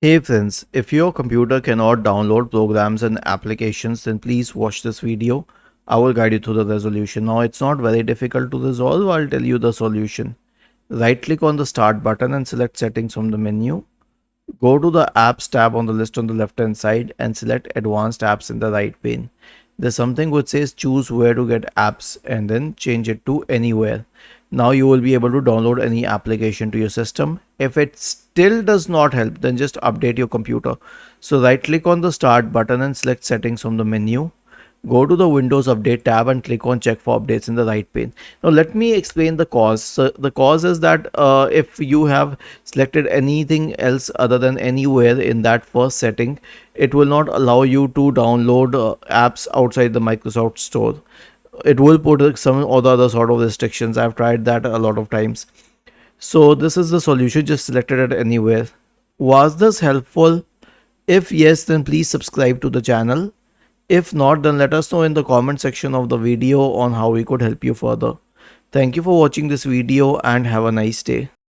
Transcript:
Hey friends, if your computer cannot download programs and applications, then please watch this video. I will guide you through the resolution. Now it's not very difficult to resolve. I'll tell you the solution. Right click on the start button and select settings from the menu. Go to the apps tab on the list on the left hand side and select advanced apps in the right pane. There's something which says choose where to get apps and then change it to anywhere. Now you will be able to download any application to your system. If it still does not help, then just update your computer. So right click on the start button and select settings from the menu. Go to the Windows Update tab and click on check for updates in the right pane. Now let me explain the cause. So the cause is that if you have selected anything else other than anywhere in that first setting, it will not allow you to download apps outside the Microsoft Store. It will put some or the other sort of restrictions. I've tried that a lot of times. So this is the solution, just select it at anywhere. Was this helpful? If yes, then please subscribe to the channel. If not, then let us know in the comment section of the video on how we could help you further. Thank you for watching this video and have a nice day.